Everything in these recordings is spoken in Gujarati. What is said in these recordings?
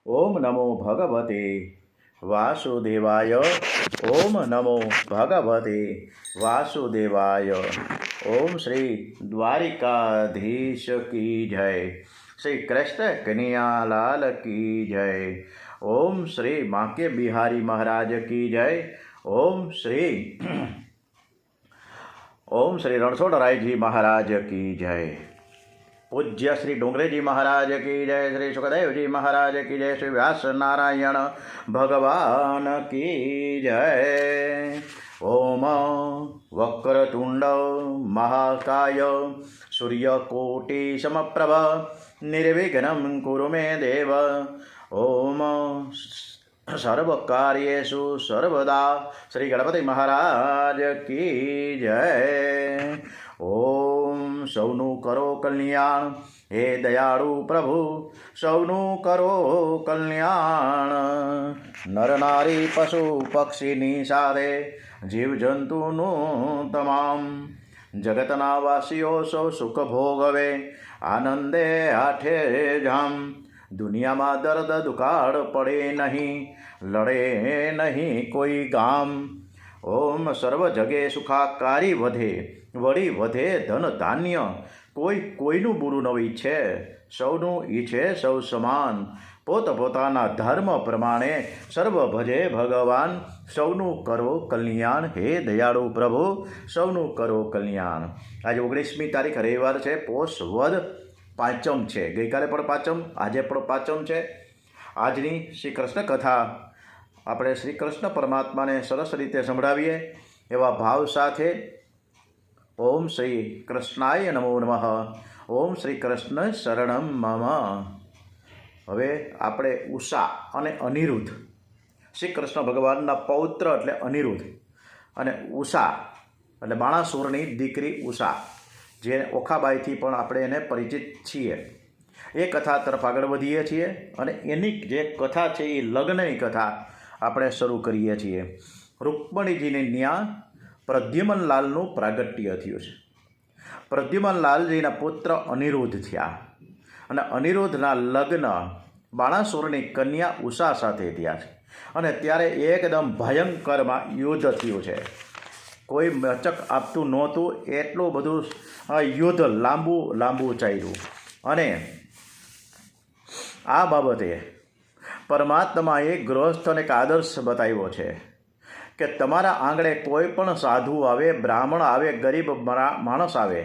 ઓમ નમો ભગવતે વાસુદેવાય. ઓમ નમો ભગવતે વાસુદેવાય. ઓમ શ્રી દ્વારિકાધીશ કી જય. શ્રી કૃષ્ણ કનૈયાલાલ કી જય. ઓમ શ્રી માકે બિહારી મહારાજ કી જય. ઓમ શ્રી રણછોડરાયજી મહારાજ કી જય. પૂજ્ય શ્રી ડુંગરેજી મહારાજ કી જય. શ્રી સુખદેવજી મહારાજ કી જય. શ્રી વ્યાસ નારાયણ ભગવાન કી જય. ઓમ વક્રતુંડ મહાકાય સૂર્યકોટિ સમપ્રભ નિર્વિઘ્નમ કુરુ મે દેવ. ઓમ સર્વકાર્યેષુ સર્વદા શ્રી ગણપતિ મહારાજ કી જય. ઓમ સૌનું કરો કલ્યાણ હે દયાળુ પ્રભુ, સૌનું કરો કલ્યાણ. નર નારી પશુ પક્ષીની સાથે જીવજંતુનું તમામ જગતના વાસીઓ સૌ સુખ ભોગવે આનંદે આઠે જામ. દુનિયામાં દર્દ દુકાળ પડે નહીં, લડે નહીં કોઈ ગામ. ઓમ સર્વ જગે સુખાકારી વધે, વળી વધે ધન ધાન્ય. કોઈ કોઈનું બુરું ન ઈચ્છે, સૌનું ઈચ્છે સૌ સમાન. પોતપોતાના ધર્મ પ્રમાણે સર્વ ભજે ભગવાન. સૌનું કરો કલ્યાણ હે દયાળુ પ્રભુ, સૌનું કરો કલ્યાણ. આજે 19મી તારીખ રવિવાર છે, પોષ વદ પાંચમ છે. ગઈકાલે પણ પાંચમ, આજે પણ પાંચમ છે. આજની શ્રી કૃષ્ણ કથા આપણે શ્રી કૃષ્ણ પરમાત્માને સરસ રીતે સંભળાવીએ એવા ભાવ સાથે. ઓમ શ્રી કૃષ્ણાય નમો નમઃ. ઓમ શ્રી કૃષ્ણ શરણમ મમ. હવે આપણે ઉષા અને અનિરુદ્ધ, શ્રી કૃષ્ણ ભગવાનના પૌત્ર એટલે અનિરુદ્ધ, અને ઉષા એટલે બાણાસુરની દીકરી ઉષા, જે ઓખાબાઈથી પણ આપણે એને પરિચિત છીએ. એ કથા તરફ આગળ વધીએ છીએ અને એની જે કથા છે એ લગ્નની કથા આપણે શરૂ કરીએ છીએ. રૂકમણીજીને ત્યાં પ્રદ્યુમનલાલનું પ્રાગટ્ય થયું છે. પ્રદ્યુમનલાલજીના પુત્ર અનિરુદ્ધ થયા અને અનિરુદ્ધના લગ્ન બાણાસુરની કન્યા ઉષા સાથે થયા છે. અને ત્યારે એકદમ ભયંકરમાં યુદ્ધ થયું છે. કોઈ મચક આપતું નહોતું, એટલું બધું યુદ્ધ લાંબુ ચાલ્યું. અને આ બાબતે પરમાત્માએ ગૃહસ્થને એક આદર્શ બતાવ્યો છે કે તમારા આંગણે કોઈ પણ સાધુ આવે, બ્રાહ્મણ આવે, ગરીબ માણસ આવે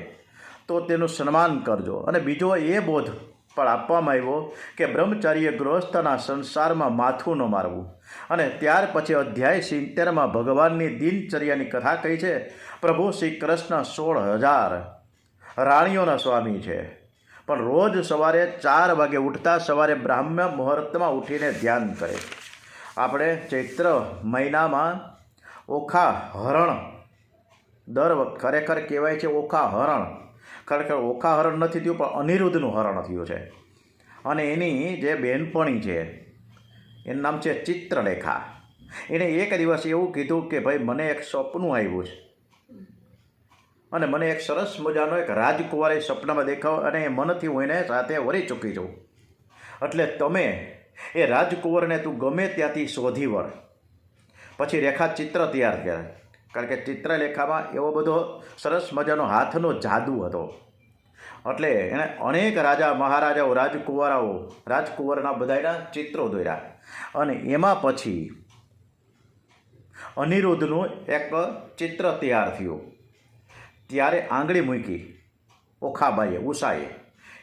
તો તેનું સન્માન કરજો. અને બીજો એ બોધ પણ આપવામાં આવ્યો કે બ્રહ્મચાર્ય ગૃહસ્થના સંસારમાં માથું ન મારવું. અને ત્યાર પછી અધ્યાય 70માં ભગવાનની દિનચર્યાની કથા કહી છે. પ્રભુ શ્રી કૃષ્ણ 16,000 રાણીઓના સ્વામી છે, પણ રોજ સવારે 4 વાગે ઉઠતા, સવારે બ્રાહ્મ મુહૂર્તમાં ઉઠીને ધ્યાન કરે. આપણે ચૈત્ર મહિનામાં ઓખા હરણ ખરેખર કહેવાય છે ઓખા હરણ. ખરેખર ઓખા હરણ નથી થયું, પણ અનિરુદ્ધનું હરણ થયું છે. અને એની જે બહેનપણી છે એનું નામ છે ચિત્રલેખા. એણે એક દિવસ એવું કીધું કે ભાઈ મને એક સપનું આવ્યું છે અને મને એક સરસ મજાનો એક રાજકુંવર સપનામાં દેખાવ, અને એ મનથી હું એને સાથે વળી ચૂકી છું. એટલે તમે એ રાજકુંવરને તું ગમે ત્યાંથી શોધી વળ. પછી રેખા ચિત્ર તૈયાર કરે, કારણ કે ચિત્રલેખામાં એવો બધો સરસ મજાનો હાથનો જાદુ હતો. એટલે એણે અનેક રાજા મહારાજાઓ, રાજકુંવરના બધાના ચિત્રો દોર્યા. અને એમાં પછી અનિરુદ્ધનું એક ચિત્ર તૈયાર થયું. ત્યારે આંગળી મૂકી ઓખાબાઈએ, ઉષાએ,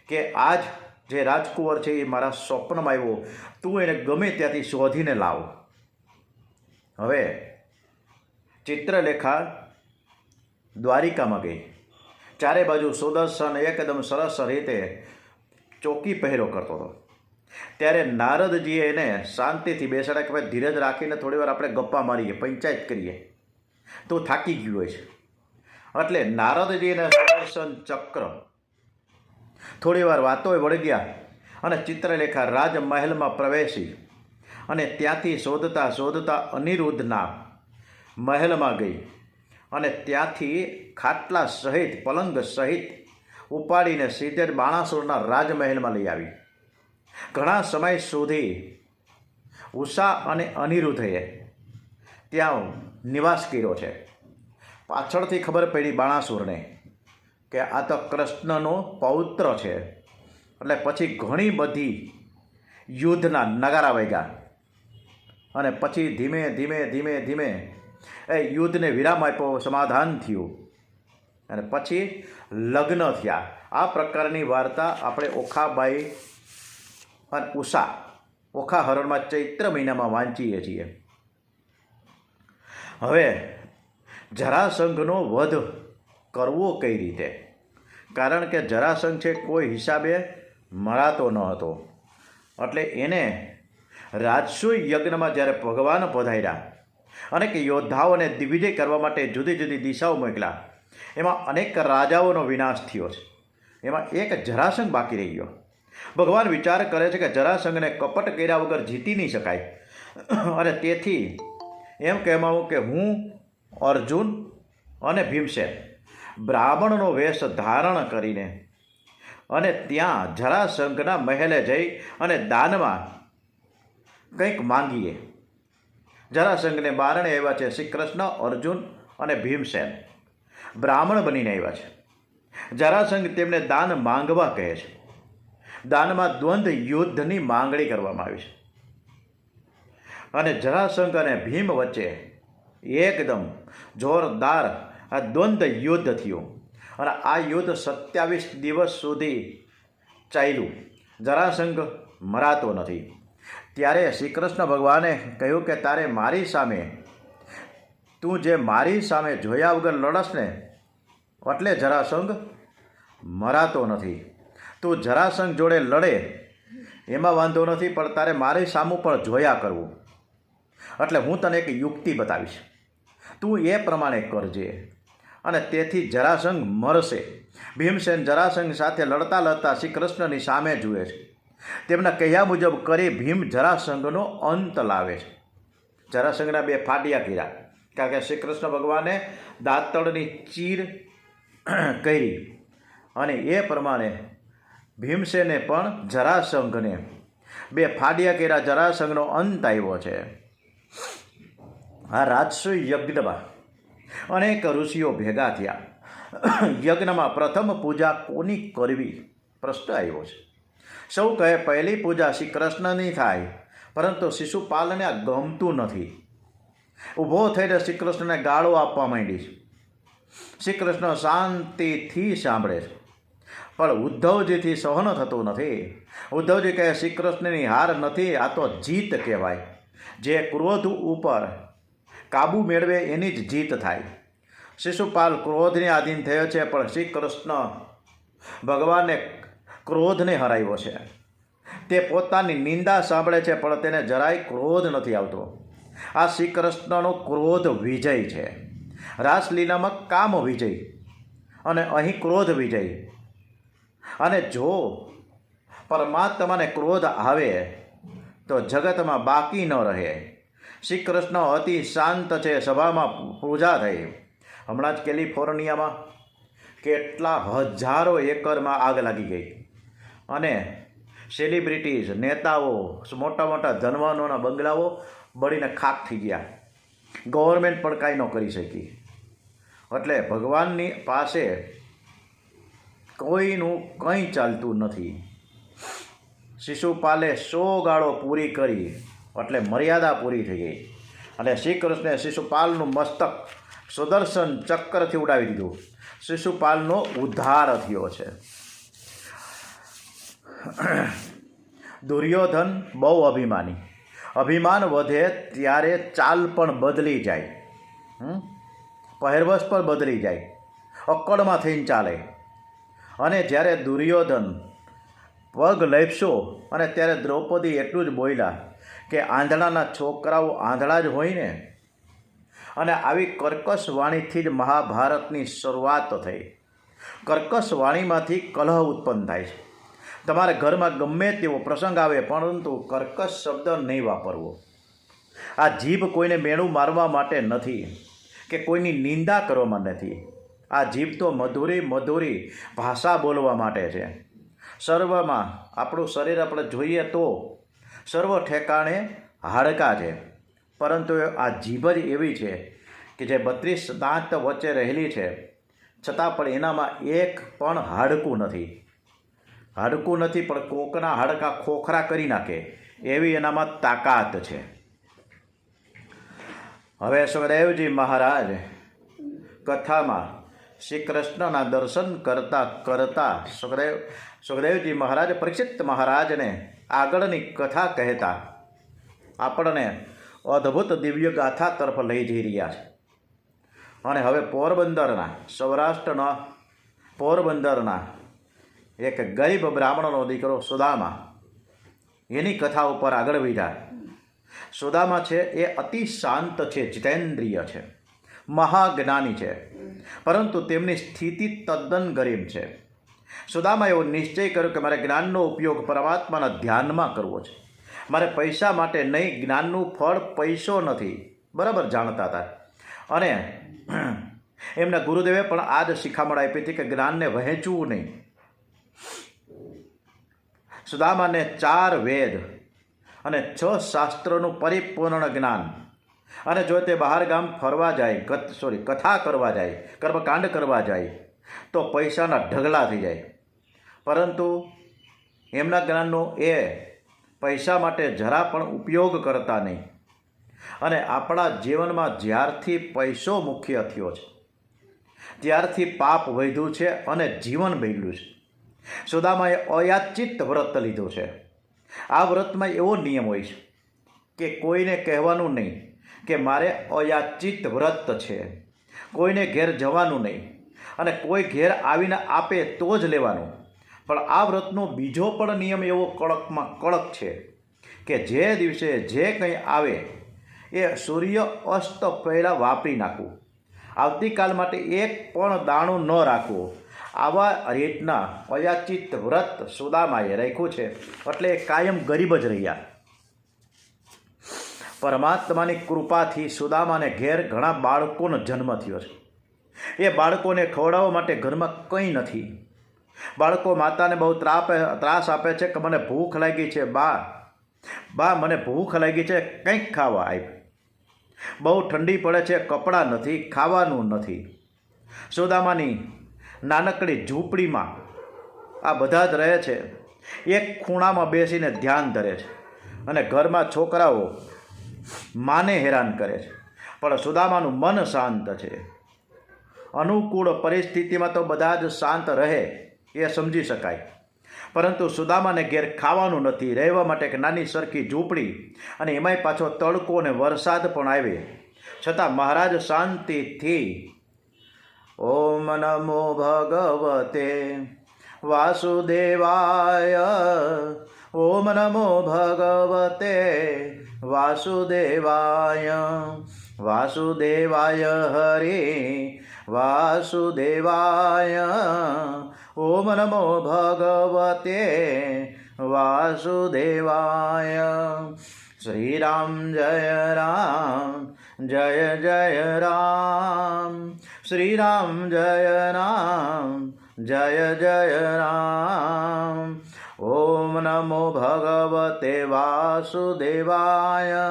કે આજ જે રાજકુંવર છે એ મારા સ્વપ્નમાં આવ્યો, તું એને ગમે ત્યાંથી શોધીને લાવ. હવે ચિત્રલેખા દ્વારિકામાં ગઈ. ચારે બાજુ સુદર્શન એકદમ સરસ રીતે ચોકી પહેરો કરતો હતો. ત્યારે નારદજીએ એને શાંતિથી બેસાડ્યા કે ભાઈ ધીરજ રાખીને થોડી વાર આપણે ગપ્પા મારીએ, પંચાયત કરીએ. તો થાકી ગયું હોય છે. એટલે નારદજીને સુદર્શન ચક્ર થોડી વાર વાતો વળી ગયા અને ચિત્રલેખા રાજમહેલમાં પ્રવેશી. અને ત્યાંથી શોધતા અનિરુદ્ધના મહેલમાં ગઈ અને ત્યાંથી ખાટલા સહિત, પલંગ સહિત ઉપાડીને સીધે જ બાણાસુરના રાજમહેલમાં લઈ આવી. ઘણા સમય સુધી ઉષા અને અનિરુદ્ધએ ત્યાં નિવાસ કર્યો છે. પાછળથી ખબર પડી બાણાસુરને કે આ તો કૃષ્ણનો પૌત્ર છે. એટલે પછી ઘણી બધી યુદ્ધના નગારા વાગ્યા અને પછી ધીમે ધીમે ધીમે ધીમે એ યુદ્ધને વિરામ આપ્યો, સમાધાન થયું અને પછી લગ્ન થયા. આ પ્રકારની વાર્તા આપણે ઓખાબાઈ અને ઉષા ઓખા હરણમાં ચૈત્ર મહિનામાં વાંચીએ છીએ. હવે જરાસંઘનો વધ કરવો કઈ રીતે? કારણ કે જરાસંઘ છે કોઈ હિસાબે મરાતો ન હતો. એટલે એને રાજસૂય યજ્ઞમાં જ્યારે ભગવાન પધાર્યા અને કે યોદ્ધાઓને દિગ્વિજય કરવા માટે જુદી જુદી દિશાઓ મોકલ્યા, એમાં અનેક રાજાઓનો વિનાશ થયો છે. એમાં એક જરાસંઘ બાકી રહી ગયો. ભગવાન વિચાર કરે છે કે જરાસંઘને કપટ કર્યા વગર જીતી નહીં શકાય અને તેથી એમ કહેવામાં આવ્યું કે હું અર્જુન અને ભીમસેન બ્રાહ્મણનો વેશ ધારણ કરીને અને ત્યાં જરાસંઘના મહેલે જઈ અને દાનમાં કંઈક માંગીએ. જરાસંઘને બારણે આવ્યા છે શ્રી કૃષ્ણ, અર્જુન અને ભીમસેન બ્રાહ્મણ બનીને આવ્યા છે. જરાસંઘ તેમને દાન માંગવા કહે છે. દાનમાં દ્વંદ્વ યુદ્ધની માંગણી કરવામાં આવી છે અને જરાસંઘ અને ભીમ વચ્ચે એકદમ જોરદાર આ દ્વંદ્વ યુદ્ધ થયું અને આ યુદ્ધ 27 દિવસ સુધી ચાલ્યું. જરાસંઘ મરાતો નથી. ત્યારે શ્રી કૃષ્ણ ભગવાને કહ્યું કે તારે મારી સામે, તું જે મારી સામે જોયા વગર લડસ ને એટલે જરાસંઘ મરાતો નથી. તું જરાસંઘ જોડે લડે એમાં વાંધો નથી, પણ તારે મારી સામું પણ જોયા કરવું. એટલે હું તને એક યુક્તિ બતાવીશ, તું એ પ્રમાણે કરજે. અને તેથી જરાસંઘ મરશે. ભીમસેન જરાસંઘ સાથે લડતા લડતા શ્રી કૃષ્ણની સામે જુએ છે. તેમના કહ્યા મુજબ કરી ભીમ જરાસંઘનો અંત લાવે છે. જરાસંઘના 2 ફાટિયા કર્યા, કારણ કે શ્રી કૃષ્ણ ભગવાને દાંતળની ચીર કરી અને એ પ્રમાણે ભીમસેને પણ જરાસંઘને 2 ફાડિયા કર્યા. જરાસંઘનો અંત આવ્યો છે. આ રાજસૂય યજ્ઞમાં અનેક ઋષિઓ ભેગા થયા. યજ્ઞમાં પ્રથમ પૂજા કોની કરવી પ્રશ્ન આવ્યો છે. સૌ કહે પહેલી પૂજા શ્રી કૃષ્ણની થાય, પરંતુ શિશુપાલને આ ગમતું નથી. ઊભો થઈને શ્રી કૃષ્ણને ગાળો આપવા માંડી છે. શ્રી કૃષ્ણ શાંતિથી સાંભળે છે, પણ ઉદ્ધવજીથી સહન થતું નથી. ઉદ્ધવજી કહે શ્રી કૃષ્ણની હાર નથી, આ તો જીત કહેવાય. જે ક્રોધ ઉપર કાબુ મેળવે એની જ જીત થાય. શિશુપાલ ક્રોધને આધીન થયો છે, પણ શ્રી કૃષ્ણ ભગવાને ક્રોધને હરાવ્યો છે. તે પોતાની નિંદા સાંભળે છે, પણ તેને જરાય ક્રોધ નથી આવતો. આ શ્રી કૃષ્ણનો ક્રોધ વિજય છે. રાસલીલામાં કામ વિજય અને અહીં ક્રોધ વિજય. અને જો પરમાત્માને ક્રોધ આવે તો જગતમાં બાકી ન રહે. શ્રી કૃષ્ણ અતિ શાંત છે. સભામાં પૂજા થઈ. હમણાં જ કેલિફોર્નિયામાં કેટલા હજારો એકરમાં આગ લાગી ગઈ અને સેલિબ્રિટીઝ, નેતાઓ, મોટા મોટા ધનવાનોના બંગલાઓ બળીને ખાક થઈ ગયા. ગવર્મેન્ટ પણ કાંઈ ન કરી શકી. એટલે ભગવાનની પાસે કોઈનું કંઈ ચાલતું નથી. શિશુપાલે 100 ગાળો પૂરી કરી એટલે મર્યાદા પૂરી થઈ ગઈ અને શ્રી કૃષ્ણે શિશુપાલનું મસ્તક સુદર્શન ચક્રથી ઉડાવી દીધું. શિશુપાલનો ઉદ્ધાર થયો છે. દુર્યોધન બહુ અભિમાની. અભિમાન વધે ત્યારે ચાલ પણ બદલી જાય, પહેરવેશ પણ બદલી જાય, અક્કડમાં થઈને ચાલે. અને જ્યારે દુર્યોધન પગ લેપસો અને ત્યારે દ્રૌપદી એટલું જ બોલ્યા કે આંધળાના છોકરાઓ આંધળા જ હોય ને. અને આવી કર્કશ વાણીથી જ મહાભારતની શરૂઆત થઈ. કર્કશ વાણીમાંથી કલહ ઉત્પન્ન થાય છે. તમારે ઘરમાં ગમે તેવો પ્રસંગ આવે, પરંતુ કર્કશ શબ્દ નહીં વાપરવો. આ જીભ કોઈને મેણું મારવા માટે નથી કે કોઈની નિંદા કરવામાં નથી. આ જીભ તો મધુરી મધુરી ભાષા બોલવા માટે છે. સર્વમાં આપણું શરીર આપણે જોઈએ તો સર્વ ઠેકાણે હાડકાં છે, પરંતુ આ જીભ જ એવી છે કે જે 32 દાંત વચ્ચે રહેલી છે, છતાં પણ એનામાં એક પણ હાડકું નથી. હાડકું નથી, પણ કોકના હાડકાં ખોખરા કરી નાખે એવી એનામાં તાકાત છે. હવે સુખદેવજી મહારાજ કથામાં શ્રી કૃષ્ણના દર્શન કરતાં કરતાં સુખદેવજી મહારાજ પરીક્ષિત મહારાજને આગળની કથા કહેતા આપણને અદ્ભુત દિવ્ય ગાથા તરફ લઈ જઈ રહ્યા છે. અને હવે પોરબંદરના, સૌરાષ્ટ્રના પોરબંદરના એક ગરીબ બ્રાહ્મણનો દીકરો સુદામા, એની કથા ઉપર આગળ વધ્યા. સુદામા છે એ અતિ શાંત છે, જીતેન્દ્રિય છે, મહાજ્ઞાની છે, પરંતુ તેમની સ્થિતિ તદ્દન ગરીબ છે. સુદામા એવો નિશ્ચય કર્યો કે મારે જ્ઞાનનો ઉપયોગ પરમાત્માના ધ્યાનમાં કરવો છે. મારે પૈસા માટે નહીં, જ્ઞાનનું ફળ પૈસો નથી, બરાબર જાણતા હતા. અને એમના ગુરુદેવે પણ આ જ શિખામણ આપી હતી કે જ્ઞાનને વહેંચવું નહીં. સુદામાને 4 વેદ અને 6 શાસ્ત્રોનું પરિપૂર્ણ જ્ઞાન, અને જો તે બહાર ગામ ફરવા જાય, કથા કરવા જાય, કર્મકાંડ કરવા જાય તો પૈસાના ઢગલા થઈ જાય, પરંતુ એમના જ્ઞાનનો એ પૈસા માટે જરા પણ ઉપયોગ કરતા નહીં. અને આપણા જીવનમાં જ્યારથી પૈસો મુખ્ય થયો છે ત્યારથી પાપ વધ્યું છે અને જીવન બગડ્યું છે. સુદામાએ અયાચિત વ્રત લીધું છે. આ વ્રતમાં એવો નિયમ હોય છે કે કોઈને કહેવાનું નહીં કે મારે અયાચિત વ્રત છે, કોઈને ઘેર જવાનું નહીં, અને કોઈ ઘેર આવીને આપે તો જ લેવાનું. પણ આ વ્રતનો બીજો પણ નિયમ એવો કડકમાં કડક છે કે જે દિવસે જે કંઈ આવે એ સૂર્ય અસ્ત પહેલાં વાપરી નાખવું, આવતીકાલ માટે એક પણ દાણું ન રાખવું. આવા રીતના અયાચિત વ્રત સુદામાએ રાખ્યું છે, એટલે કાયમ ગરીબ જ રહ્યા. પરમાત્માની કૃપાથી સુદામાને ઘેર ઘણા બાળકોનો જન્મ થયો છે. એ બાળકોને ખવડાવવા માટે ઘરમાં કંઈ નથી. બાળકો માતાને બહુ ત્રાસ આપે છે કે મને ભૂખ લાગી છે, બા મને ભૂખ લાગી છે, કંઈક ખાવા આપ. બહુ ઠંડી પડે છે, કપડાં નથી, ખાવાનું નથી. સુદામાની નાનકડી ઝૂંપડીમાં આ બધા જ રહે છે. એક ખૂણામાં બેસીને ધ્યાન ધરે છે, અને ઘરમાં છોકરાઓ માને હેરાન કરે છે, પણ સુદામાનું મન શાંત છે. અનુકૂળ પરિસ્થિતિમાં તો બધા જ શાંત રહે એ સમજી શકાય, પરંતુ સુદામાને ઘેર ખાવાનું નથી, રહેવા માટે એક નાની સરખી ઝૂંપડી, અને એમાંય પાછો તડકો અને વરસાદ પણ આવે, છતાં મહારાજ શાંતિથી ઓમ નમો ભગવતે વાસુદેવાય, ઓમ નમો ભગવતે વાસુદેવાય, વાસુદેવાય હરે વાસુદેવાય, ઓમ નમો ભગવતે વાસુદેવાય. શ્રી રામ જય રામ, જય જય રામ, શ્રી રામ જય રામ, જય જય રામ. ઓમ નમો ભગવતે વાસુદેવાય,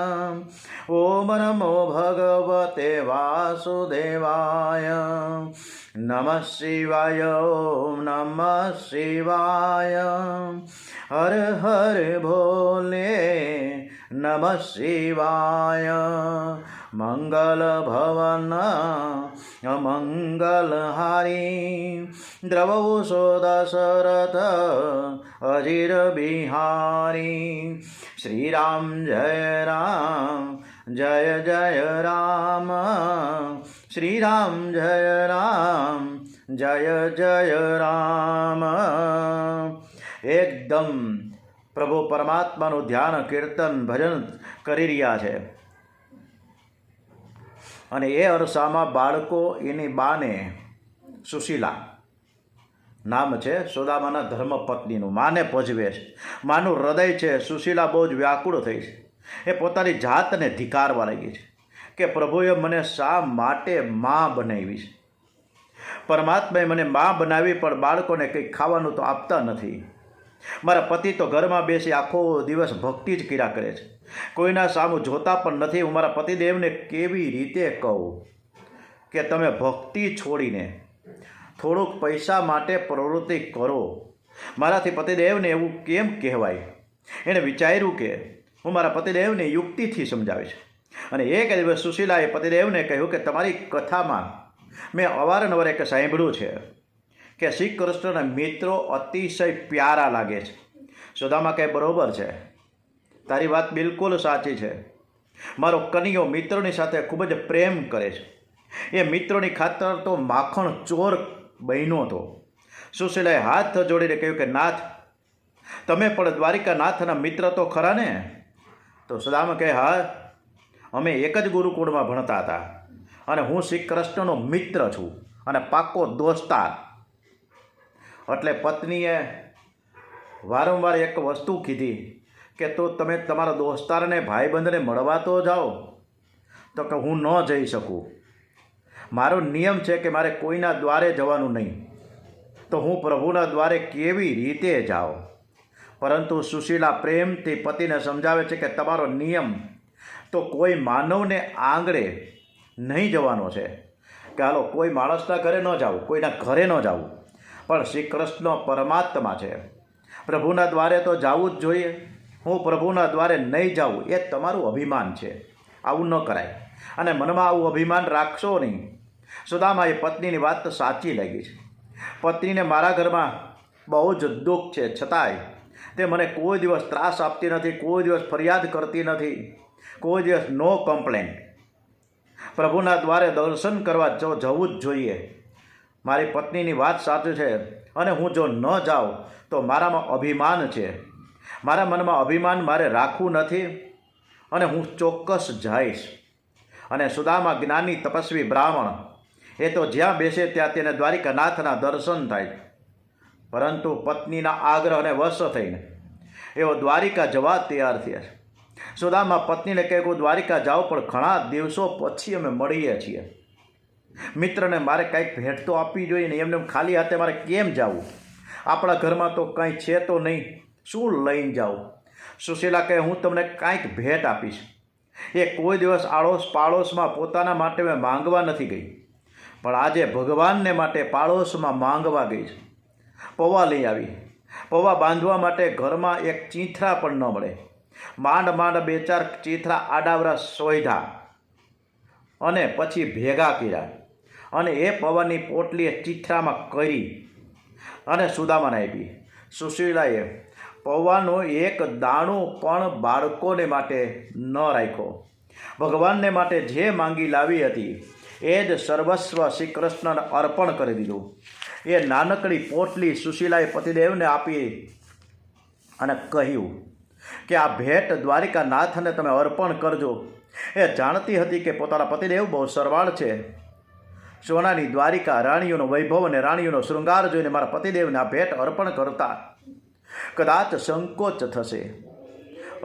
ઓમ નમો ભગવતે વાસુદેવાય. નમઃ શિવાય, ઓમ નમઃ શિવાય, હર હર ભોલે, નમઃ શિવાય. મંગલ ભવન અમંગલહારી, દ્રવૌસો દશરથ અજીર બિહારી. શ્રી રામ જય રામ, જય જય રામ, શ્રી રામ જય રામ, જય જય રામ. એકદમ પ્રભુ પરમાત્માનું ધ્યાન, કીર્તન, ભજન કરી રહ્યા છે. અને એ અરસામાં બાળકો એની બાને સુશીલા નામ છે, સુદામાના ધર્મપત્નીનું, માને પજવે છે. માનું હૃદય છે સુશીલા બહુ જ વ્યાકુળ થઈ છે. એ પોતાની જાતને ધિક્કારવા લાગી છે કે પ્રભુએ મને શા માટે મા બનાવી છે. પરમાત્માએ મને મા બનાવી, પણ બાળકોને કંઈ ખાવાનું તો આપતા નથી. મારા પતિ તો ઘરમાં બેસી આખો દિવસ ભક્તિ જ કર્યા કરે છે, કોઈના સામું જોતા પણ નથી. હું મારા પતિદેવને કેવી રીતે કહું કે તમે ભક્તિ છોડીને થોડુંક પૈસા માટે પ્રવૃત્તિ કરો? મારાથી પતિદેવને એવું કેમ કહેવાય? એણે વિચાર્યું કે હું મારા પતિદેવને યુક્તિથી સમજાવીશ. અને એક દિવસ સુશીલાએ પતિદેવને કહ્યું કે તમારી કથામાં મેં અવારનવાર એક સાંભળ્યું છે કે શ્રી કૃષ્ણના મિત્રો અતિશય પ્યારા લાગે છે. સુદામા કહે બરોબર છે, તારી વાત બિલકુલ સાચી છે. મારો કનૈયો મિત્રોની સાથે ખૂબ જ પ્રેમ કરે છે. એ મિત્રોની ખાતર તો માખણ ચોર બન્યો હતો. સુશીલાએ હાથ જોડીને કહ્યું કે નાથ, તમે પણ દ્વારિકાનાથના મિત્ર તો ખરા ને? તો સુદામા કહે હા, અમે એક જ ગુરુકુળમાં ભણતા હતા અને હું શ્રી કૃષ્ણનો મિત્ર છું અને પાક્કો દોસ્તાર. એટલે પત્નીએ વારંવાર એક વસ્તુ કીધી કે તો તમે તમારા દોસ્તારને ભાઈબંધને મળવા તો જાઓ. તો કે હું ન જઈ શકું, મારો નિયમ છે કે મારે કોઈના દ્વારે જવાનું નહીં, તો હું પ્રભુના દ્વારે કેવી રીતે જાઉં? પરંતુ સુશીલા પ્રેમથી પતિને સમજાવે છે કે તમારો નિયમ તો કોઈ માનવને આંગળે નહીં જવાનો છે, કે હાલો કોઈ માણસના ઘરે ન જાવું, કોઈના ઘરે ન જાવું, પણ શ્રી કૃષ્ણ પરમાત્મા છે, પ્રભુના દ્વારે તો જવું જ જોઈએ. હું પ્રભુના દ્વારે નહીં જાઉં એ તમારું અભિમાન છે, આવું ન કરાય અને મનમાં આવું અભિમાન રાખશો નહીં. સુદામાએ પત્નીની વાત સાચી લાગી છે. પત્નીને મારા ઘરમાં બહુ જ દુઃખ છે, છતાંય તે મને કોઈ દિવસ ત્રાસ આપતી નથી, કોઈ દિવસ ફરિયાદ કરતી નથી, કોઈ દિવસ નો કમ્પ્લેન. પ્રભુના દ્વારે દર્શન કરવા જવું જ જોઈએ. મારી પત્નીની વાત સાચી છે અને હું જો ન જાઉં તો મારામાં અભિમાન છે, મારા મનમાં અભિમાન મારે રાખવું નથી અને હું ચોક્કસ જઈશ. અને સુદામા જ્ઞાની તપસ્વી બ્રાહ્મણ, એ તો જ્યાં બેસે ત્યાં તેને દ્વારિકાનાથના દર્શન થાય, પરંતુ પત્નીના આગ્રહને વશ થઈને એવો દ્વારિકા જવા તૈયાર થયા છે. સુદામા પત્નીને કહે હું દ્વારિકા જાઉં, પણ ઘણા દિવસો પછી અમે મળીએ છીએ. મિત્રને મારે કંઈક ભેટ તો આપવી જોઈએ ને, એમને ખાલી હાથે મારે કેમ જવું? આપણા ઘરમાં તો કંઈ છે તો નહીં, શું લઈને જાઉં? સુશીલા કહે હું તમને કાંઈક ભેટ આપીશ. એ કોઈ દિવસ આડોશ પાડોશમાં પોતાના માટે મેં માંગવા નથી ગઈ, પણ આજે ભગવાનને માટે પાડોશમાં માંગવા ગઈ છે. પૌવા લઈ આવી. પૌવા બાંધવા માટે ઘરમાં એક ચીંથરા પણ ન મળે. માંડ માંડ બે ચાર ચીંથરા આડાવરા સોયધા અને પછી ભેગા કર્યા અને એ પૌવાની પોટલી ચીંથરામાં કરી અને સુદામાને આપી. સુશીલાએ પૌવાનો એક દાણો પણ બાળકોને માટે ન રાખ્યો. ભગવાનને માટે જે માંગી લાવી હતી એ જ સર્વસ્વ શ્રી કૃષ્ણને અર્પણ કરી દીધું. એ નાનકડી પોટલી સુશીલાએ પતિદેવને આપી અને કહ્યું કે આ ભેટ દ્વારિકાનાથને તમે અર્પણ કરજો. એ જાણતી હતી કે પોતાના પતિદેવ બહુ સરવાળ છે. સોનાની દ્વારિકા, રાણીઓનો વૈભવ અને રાણીઓનો શૃંગાર જોઈને મારા પતિદેવને આ ભેટ અર્પણ કરતા કદાચ સંકોચ થશે.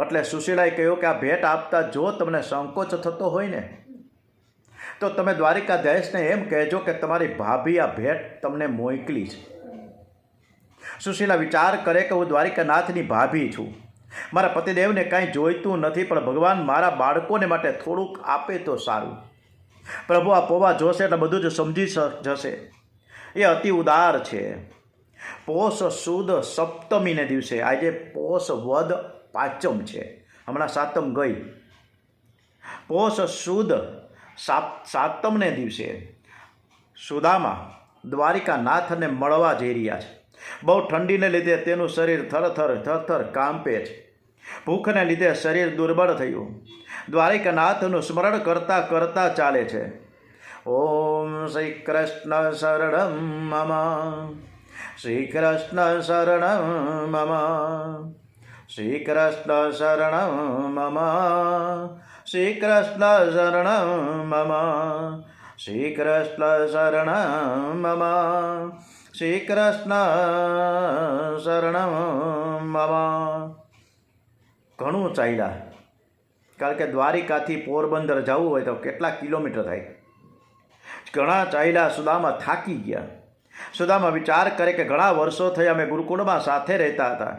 એટલે સુશીલાએ કહ્યું કે આ ભેટ આપતા જો તમને સંકોચ થતો હોય ને, તો તમે દ્વારિકાધીશને એમ કહેજો કે તમારી ભાભી આ ભેટ તમને મોકલી છે. સુશીલા વિચાર કરે કે હું દ્વારિકાનાથની ભાભી છું, મારા પતિદેવને કાંઈ જોઈતું નથી, પણ ભગવાન મારા બાળકોને માટે થોડુંક આપે તો સારું. પ્રભુ આ પૌવા જોશે એટલે બધું જ સમજી જશે. એ અતિ ઉદાર છે. પોષ સુદ સપ્તમીને દિવસે, આજે પોષ વદ પાંચમ છે, હમણાં સાતમ ગઈ, પોષ સુદ સાતમને દિવસે સુદામા દ્વારિકાનાથને મળવા જઈ રહ્યા છે. બહુ ઠંડીને લીધે તેનું શરીર થરથર કાંપે છે. ભૂખને લીધે શરીર દુર્બળ થયું. દ્વારિકાનાથનું સ્મરણ કરતા કરતા ચાલે છે. ઓમ શ્રી કૃષ્ણ શરણમ મમ, શ્રી કૃષ્ણ શરણમ મમ, શ્રી કૃષ્ણ શરણમ મમ, શ્રી કૃષ્ણ શરણમ મમ, શ્રી કૃષ્ણ શરણમ મમ, શ્રી કૃષ્ણ શરણમ મમ. ઘણું ચાલ્યા, કારણ કે દ્વારિકાથી પોરબંદર જવું હોય તો કેટલા કિલોમીટર થાય. ઘણા ચાલ્યા, સુદામા થાકી ગયા. સુદામા વિચાર કરે કે ઘણા વર્ષો થયા અમે ગુરુકુળમાં સાથે રહેતા હતા,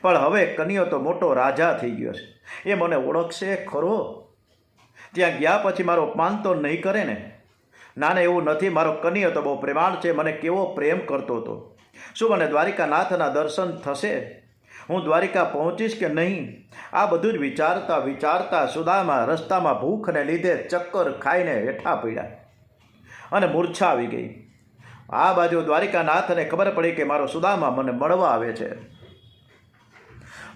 પણ હવે કનિયો તો મોટો રાજા થઈ ગયો છે, એ મને ઓળખશે ખરો? ત્યાં ગયા પછી મારો અપમાન તો નહીં કરે ને? ના ને, એવું નથી. મારો કનિયો તો બહુ પ્રેમાળ છે, મને કેવો પ્રેમ કરતો હતો. શું મને દ્વારિકાનાથના દર્શન થશે? હું દ્વારિકા પહોંચીશ કે નહીં? આ બધું જ વિચારતા વિચારતા સુદામા રસ્તામાં ભૂખને લીધે ચક્કર ખાઈને હેઠા પડ્યા અને મૂર્છા આવી ગઈ. આ બાજુ દ્વારિકાનાથને ખબર પડી કે મારો સુદામા મને મળવા આવે છે.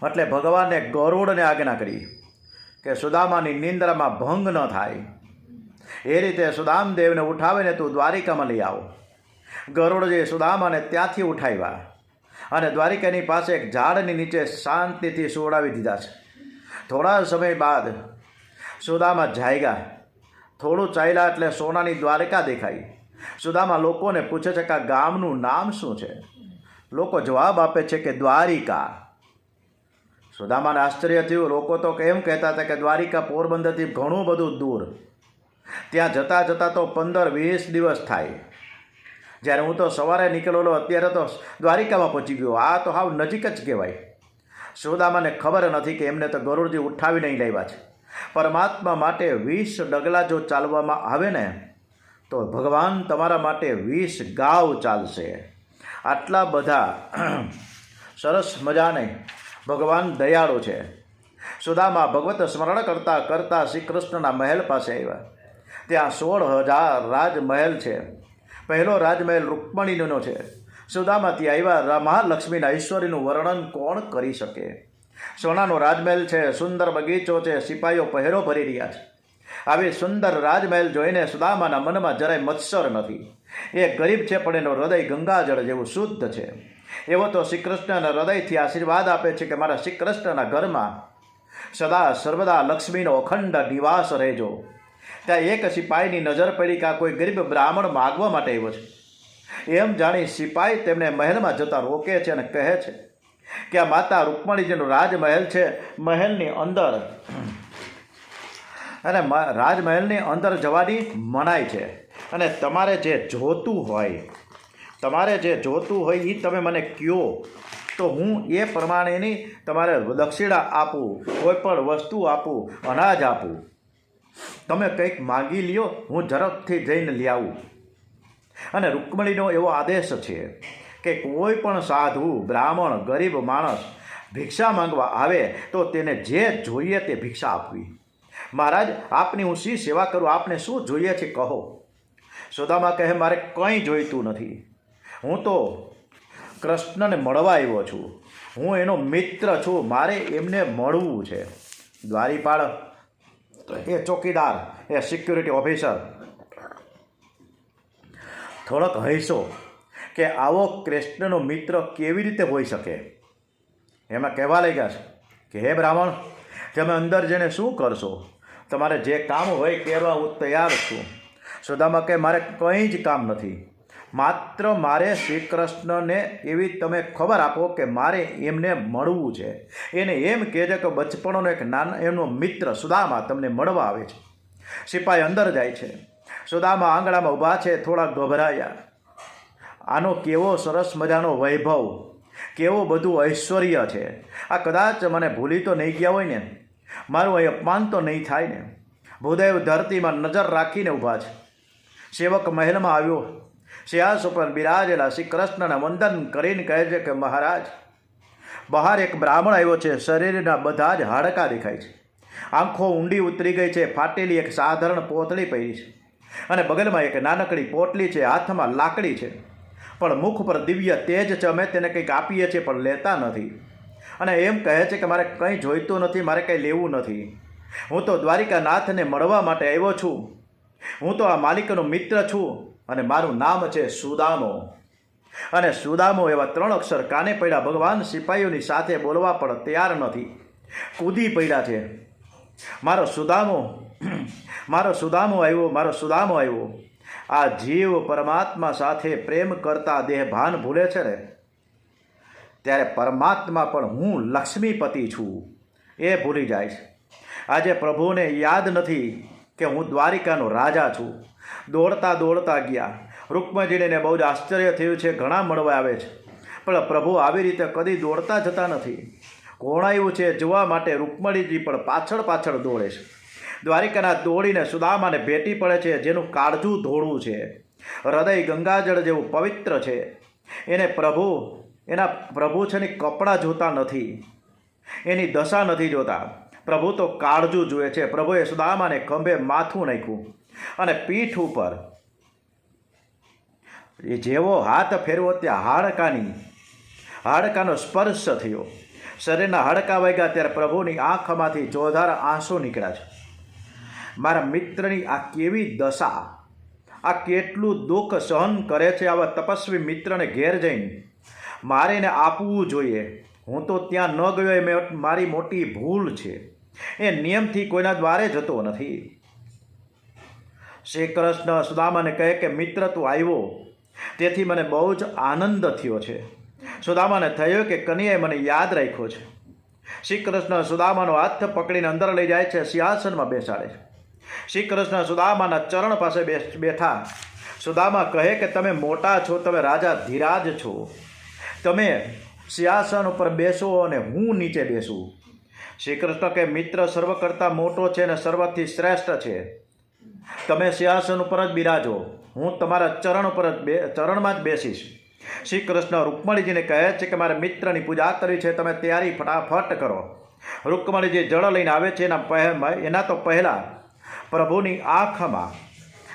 એટલે ભગવાને ગરુડને આજ્ઞા કરી કે સુદામાની નિંદ્રામાં ભંગ ન થાય, એ રીતે સુદામદેવને ઉઠાવીને તું દ્વારિકામાં લઈ આવો. ગરુડજીએ સુદામાને ત્યાંથી ઉઠાવ્યા અને દ્વારિકાની પાસે એક ઝાડની નીચે શાંતિથી સુવડાવી દીધા છે. થોડા સમય બાદ સુદામા જાગ્યા. થોડું ચાલ્યા એટલે સોનાની દ્વારિકા દેખાઈ. સુદામા લોકોને પૂછે છે કે આ ગામનું નામ શું છે? લોકો જવાબ આપે છે કે દ્વારિકા. સુદામાને આશ્ચર્ય થયું. લોકો તો એમ કહેતા હતા કે દ્વારિકા પોરબંદરથી ઘણું બધું દૂર, ત્યાં જતાં જતાં તો 15-20 દિવસ થાય. જ્યારે હું તો સવારે નીકળેલો, અત્યારે તો દ્વારિકામાં પહોંચી ગયો. આ તો હાવ નજીક જ કહેવાય. સુદામાને ખબર નથી કે એમને તો ગરુડજી ઉઠાવી નહીં લાવ્યા છે. પરમાત્મા માટે 20 ડગલા જો ચાલવામાં આવે ને તો ભગવાન તમારા માટે 20 ગાવ ચાલશે. આટલા બધા સરસ મજાને ભગવાન દયાળુ છે. સુદામા ભગવત સ્મરણ કરતાં કરતાં શ્રી કૃષ્ણના મહેલ પાસે આવ્યા. ત્યાં 16,000 રાજમહેલ છે. પહેલો રાજમહેલ રૂકમણીનો છે. સુદામા ત્યાં આવ્યા. મહાલક્ષ્મીના ઐશ્વર્યનું વર્ણન કોણ કરી શકે? સોનાનો રાજમહેલ છે, સુંદર બગીચો છે, સિપાહીઓ પહેરો ભરી રહ્યા છે. આવી સુંદર રાજમહેલ જોઈને સુદામાના મનમાં જરાય મત્સર નથી. એ ગરીબ છે પણ એનો હૃદય ગંગાજળ જેવું શુદ્ધ છે. એવો તો શ્રી કૃષ્ણના હૃદયથી આશીર્વાદ આપે છે કે મારા શ્રી કૃષ્ણના ઘરમાં સદા સર્વદા લક્ષ્મીનો અખંડ નિવાસ રહેજો. ત્યાં એક સિપાહીની નજર પડી કે આ કોઈ ગરીબ બ્રાહ્મણ માગવા માટે આવ્યો છે. એમ જાણી સિપાહી તેમને મહેલમાં જતા રોકે છે અને કહે છે કે આ માતા રૂકમણીજીનો રાજમહેલ છે. મહેલની અંદર અને રાજમહેલની અંદર જવાની મનાઈ છે, અને તમારે જે જોતું હોય એ તમે મને કહો તો હું એ પ્રમાણેની તમારે દક્ષિણા આપું, કોઈ પણ વસ્તુ આપું, અનાજ આપું. તમે કંઈક માગી લ્યો, હું ઝડપથી જઈને લઈ આવું. અને રૂકમણીનો એવો આદેશ છે કે કોઈ પણ સાધુ, બ્રાહ્મણ, ગરીબ માણસ ભિક્ષા માંગવા આવે તો તેને જે જોઈએ તે ભિક્ષા આપવી. મહારાજ, આપની હું શી સેવા કરું? આપને શું જોઈએ છે કહો. સુદામા કહે, મારે કંઈ જોઈતું નથી. હું તો કૃષ્ણને મળવા આવ્યો છું. હું એનો મિત્ર છું. મારે એમને મળવું છે. દ્વારીપાળ એ ચોકીદાર, એ સિક્યુરિટી ઓફિસર થોડોક હૈસો કે આવો કૃષ્ણનો મિત્ર કેવી રીતે હોઈ શકે. એમાં કહેવા લાગ્યા છે કે હે બ્રાહ્મણ, તમે અંદર જઈને શું કરશો? તમારે જે કામ હોય કરવા હું તૈયાર છું. સુદામા કહે, મારે કંઈ જ કામ નથી. માત્ર મારે શ્રી કૃષ્ણને એવી તમે ખબર આપો કે મારે એમને મળવું છે. એને એમ કહેજો કે બચપણનો એક નાનો એમનો મિત્ર સુદામા તમને મળવા આવે છે. સિપાહી અંદર જાય છે. સુદામા આંગણામાં ઊભા છે, થોડા ગભરાયા. આનો કેવો સરસ મજાનો વૈભવ, કેવો બધું ઐશ્વર્ય છે. આ કદાચ મને ભૂલી તો નહીં ગયા હોય ને, મારું અહીં અપમાન તો નહીં થાય ને. ભૂદેવ ધરતીમાં નજર રાખીને ઊભા છે. સેવક મહેલમાં આવ્યો. સિંહાસન ઉપર બિરાજેલા શ્રી કૃષ્ણને વંદન કરીને કહે છે કે મહારાજ, બહાર એક બ્રાહ્મણ આવ્યો છે. શરીરના બધા જ હાડકાં દેખાય છે. આંખો ઊંડી ઉતરી ગઈ છે. ફાટેલી એક સાધારણ પોતળી પહેરી છે અને બગલમાં એક નાનકડી પોટલી છે. હાથમાં લાકડી છે, પણ મુખ પર દિવ્ય તેજ છે. અમે તેને કંઈક આપીએ છીએ પણ લેતા નથી. અને એમ કહે છે કે મારે કંઈ જોઈતું નથી, મારે કંઈ લેવું નથી. હું તો દ્વારિકાનાથને મળવા માટે આવ્યો છું. હું તો આ માલિકનો મિત્ર છું અને મારું નામ છે સુદામો. અને સુદામો એવા 3 અક્ષર કાને પડ્યા. ભગવાન સિપાહીઓની સાથે બોલવા પણ તૈયાર નથી, કૂદી પડ્યા છે. મારો સુદામો આવ્યો. આ જીવ પરમાત્મા સાથે પ્રેમ કરતા દેહ ભાન ભૂલે છે ને, ત્યારે પરમાત્મા પણ હું લક્ષ્મીપતિ છું એ ભૂલી જાય છે. આજે પ્રભુને યાદ નથી કે હું દ્વારિકાનો રાજા છું. દોડતા દોડતા ગયા રૂકમણીજીને બહુ જ આશ્ચર્ય થયું છે, ઘણા મળવા આવે છે, પણ પ્રભુ આવી રીતે કદી દોડતા જતા નથી. કોણ આવ્યું છે જોવા માટે રૂકમણીજી પણ પાછળ પાછળ દોડે છે. દ્વારિકાના દોડીને સુદામાને ભેટી પડે છે, જેનું કાળજું ધોળું છે, હૃદય ગંગાજળ જેવું પવિત્ર છે. એના પ્રભુ છે ને કપડાં જોતા નથી, એની દશા નથી જોતા. પ્રભુ તો કાળજું જુએ છે. પ્રભુએ સુદામાને ખંભે માથું નાખ્યું અને પીઠ ઉપર એ જેવો હાથ ફેરવો ત્યાં હાડકાનો સ્પર્શ થયો. શરીરના હાડકા વાગ્યા ત્યારે પ્રભુની આંખમાંથી ચોધાર આંસુ નીકળ્યા છે. મારા મિત્રની આ કેવી દશા, આ કેટલું દુઃખ સહન કરે છે. આવા તપસ્વી મિત્રને ઘેર જઈને મારે એને આપવું જોઈએ. હું તો ત્યાં ન ગયો એ મારી મોટી ભૂલ છે. એ નિયમથી કોઈના દ્વારે જતો નથી. શ્રી કૃષ્ણ સુદામાને કહે કે મિત્ર તું આવ્યો તેથી મને બહુ જ આનંદ થયો છે. સુદામાને થયો કે કનૈયાએ મને યાદ રાખ્યો છે. શ્રી કૃષ્ણ સુદામાનો હાથ પકડીને અંદર લઈ જાય છે, સિંહાસનમાં બેસાડે છે. શ્રી કૃષ્ણ સુદામાના ચરણ પાસે બેઠા. સુદામા કહે કે તમે મોટા છો, તમે રાજા ધીરાજ છો, તમે સિંહાસન ઉપર બેસો અને હું નીચે બેસું. શ્રી કૃષ્ણ કે મિત્ર સર્વ કરતાં મોટો છે અને સર્વથી શ્રેષ્ઠ છે. તમે સિંહાસન ઉપર જ બિરાજો, હું તમારા ચરણમાં જ બેસીશ. શ્રી કૃષ્ણ રૂકમણીજીને કહે છે કે મારે મિત્રની પૂજા કરવી છે, તમે તૈયારી ફટાફટ કરો. રૂકમણીજી જળ લઈને આવે છે. એના તો પહેલાં પ્રભુની આંખમાં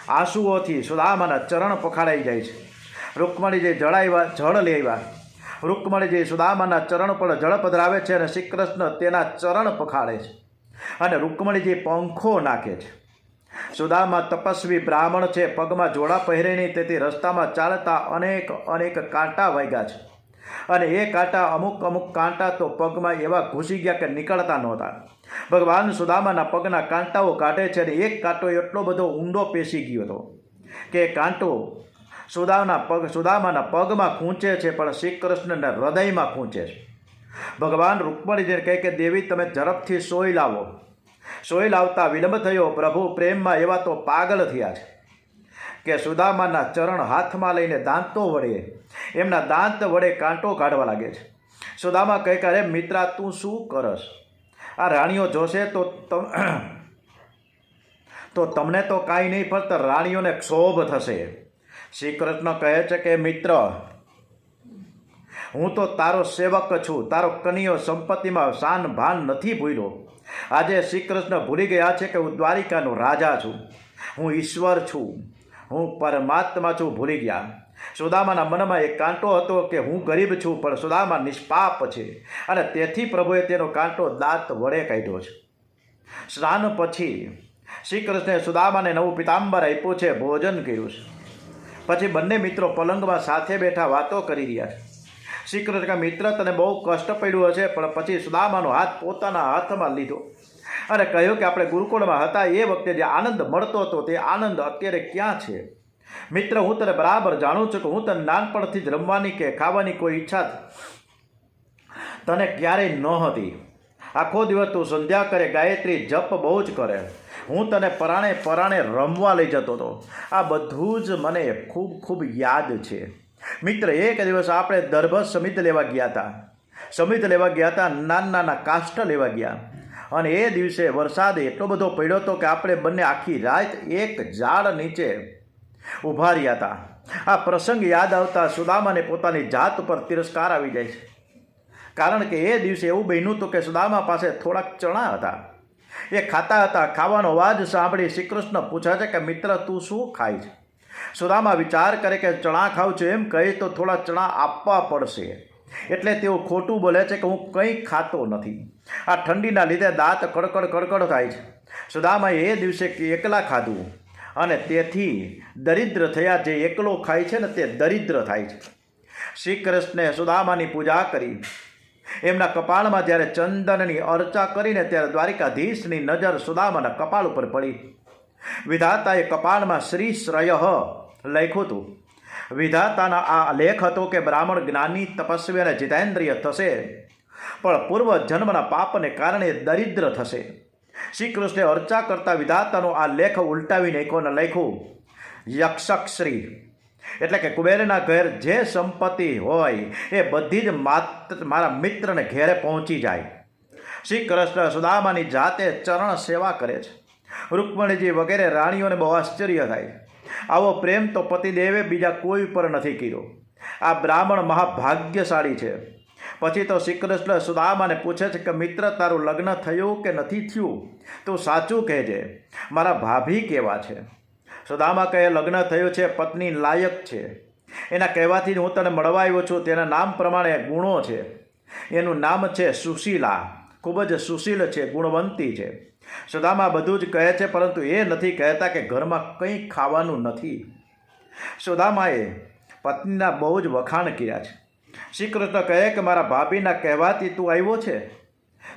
આંસુઓથી સુદામાના ચરણ પખાડાઈ જાય છે. રૂકમણીજી જળ લઈ આવ્યા. રૂકમણીજી સુદામાના ચરણ પર જળ પધરાવે છે અને શ્રી કૃષ્ણ તેના ચરણ પખાડે છે અને રૂકમણીજી પંખો નાખે છે. સુદામા તપસ્વી બ્રાહ્મણ છે, પગમાં જોડા પહેરે નહીં, તેથી રસ્તામાં ચાલતા અનેક કાંટા વાગ્યા છે અને એ કાંટા અમુક કાંટા તો પગમાં એવા ઘૂસી ગયા કે નીકળતા નહોતા. ભગવાન સુદામાના પગના કાંટાઓ કાઢે છે અને એક કાંટો એટલો બધો ઊંડો પેસી ગયો હતો કે કાંટો સુદામાના પગમાં ખૂંચે છે, પણ શ્રી કૃષ્ણના હૃદયમાં ખૂંચે છે. ભગવાન રૂકમણીજીને કહે કે દેવી તમે ઝડપથી સોય લાવો. સોય લાવતા વિલંબ થયો. પ્રભુ પ્રેમમાં એવા તો પાગલ થયા છે કે સુદામાના ચરણ હાથમાં લઈને એમના દાંત વડે કાંટો કાઢવા લાગે છે. સુદામા કહે કે અરે મિત્રા તું શું કરસ? આ રાણીઓ જોશે તો તમને તો કાંઈ નહીં, ફક્ત રાણીઓને ક્ષોભ થશે. શ્રી કૃષ્ણ કહે છે કે મિત્ર હું તો તારો સેવક છું, તારો કનૈયો સંપત્તિમાં શાન ભાન નથી ભૂલ્યો. આજે શ્રી કૃષ્ણ ભૂલી ગયા છે કે હું દ્વારિકાનો રાજા છું, હું ઈશ્વર છું, હું પરમાત્મા છું, ભૂલી ગયા. સુદામાના મનમાં એક કાંટો હતો કે હું ગરીબ છું, પણ સુદામા નિષ્પાપ છે અને તેથી પ્રભુએ તેનો કાંટો દાંત વડે કાઢ્યો છે. સ્નાન પછી શ્રી કૃષ્ણે સુદામાને નવું પિતાંબર આપ્યું છે, ભોજન કર્યું છે. પછી બંને મિત્રો પલંગમાં સાથે બેઠા વાતો કરી રહ્યા છે. શ્રી કૃષ્ણ કે મિત્ર તને બહુ કષ્ટ પડ્યું હશે, પણ પછી સુદામાનો હાથ પોતાના હાથમાં લીધો અને કહ્યું કે આપણે ગુરુકુળમાં હતા એ વખતે જે આનંદ મળતો હતો તે આનંદ અત્યારે ક્યાં છે? મિત્ર હું તને બરાબર જાણું છું કે હું તને નાનપણથી જ રમવાની કે ખાવાની કોઈ ઈચ્છા તને ક્યારેય ન હતી. આખો દિવસ તું સંધ્યા કરે, ગાયત્રી જપ બહુ જ કરે, હું તને પરાણે રમવા લઈ જતો હતો. આ બધું જ મને ખૂબ યાદ છે. મિત્ર એક દિવસ આપણે દર્ભ સમિત લેવા ગયા હતા, નાના કાષ્ઠ લેવા ગયા અને એ દિવસે વરસાદ એટલો બધો પડ્યો હતો કે આપણે બંને આખી રાત એક ઝાડ નીચે ઊભા રહ્યા હતા. આ પ્રસંગ યાદ આવતા સુદામાને પોતાની જાત ઉપર તિરસ્કાર આવી જાય છે, કારણ કે એ દિવસે એવું બન્યું હતું કે સુદામા પાસે થોડાક ચણા હતા, એ ખાતા હતા. ખાવાનો અવાજ સાંભળી શ્રી કૃષ્ણ પૂછે છે કે મિત્ર તું શું ખાય છે? સુદામા વિચાર કરે કે ચણા ખાઉં છું, એમ કહી તો થોડા ચણા આપવા પડશે, એટલે તેઓ ખોટું બોલે છે કે હું કંઈ ખાતો નથી. આ ઠંડીના લીધે દાંત કડકડ થાય છે. સુદામાએ એ દિવસે એકલા ખાધું અને તેથી દરિદ્ર થયા. જે એકલો ખાય છે ને તે દરિદ્ર થાય છે. શ્રી કૃષ્ણે સુદામાની પૂજા કરી. એમના કપાળમાં જ્યારે ચંદનની અર્ચા કરીને ત્યારે દ્વારિકાધીશની નજર સુદામાના કપાળ ઉપર પડી. વિધાતાએ કપાળમાં શ્રી શ્રય લખ્યું હતું. વિધાતાના આ લેખ હતો કે બ્રાહ્મણ જ્ઞાની તપસ્વી અને જીતેન્દ્રિય થશે, પણ પૂર્વ જન્મના પાપને કારણે દરિદ્ર થશે. શ્રી કૃષ્ણે અર્ચા કરતા વિધાતાનો આ લેખ ઉલટાવી નાખ્યો અને લખ્યું યક્ષશ્રી એટલે કે કુબેરના ઘેર જે સંપત્તિ હોય એ બધી જ મારા મિત્રને ઘેરે પહોંચી જાય. શ્રી કૃષ્ણ સુદામાની જાતે ચરણ સેવા કરે છે. રૂકમણીજી વગેરે રાણીઓને બહુ આશ્ચર્ય થાય. આવો પ્રેમ તો પતિદેવે બીજા કોઈ પર નથી કર્યો. આ બ્રાહ્મણ મહાભાગ્યશાળી છે. પછી તો શ્રી કૃષ્ણ સુદામાને પૂછે છે કે મિત્ર, તારું લગ્ન થયું કે નથી થયું? તું સાચું કહેજે, મારા ભાભી કેવા છે? સુદામા કહે, લગ્ન થયું છે, પત્ની લાયક છે. એના કહેવાથી હું તને મળવા આવ્યો છું. તેના નામ પ્રમાણે ગુણો છે. એનું નામ છે સુશીલા. ખૂબ જ સુશીલ છે, ગુણવંતી છે. સુદામા બધું જ કહે છે, પરંતુ એ નથી કહેતા કે ઘરમાં કંઈ ખાવાનું નથી. સુદામાએ પત્નીના બહુ જ વખાણ કર્યા છે. શ્રી કૃષ્ણ કહે કે મારા ભાભીના કહેવાથી તું આવ્યો છે,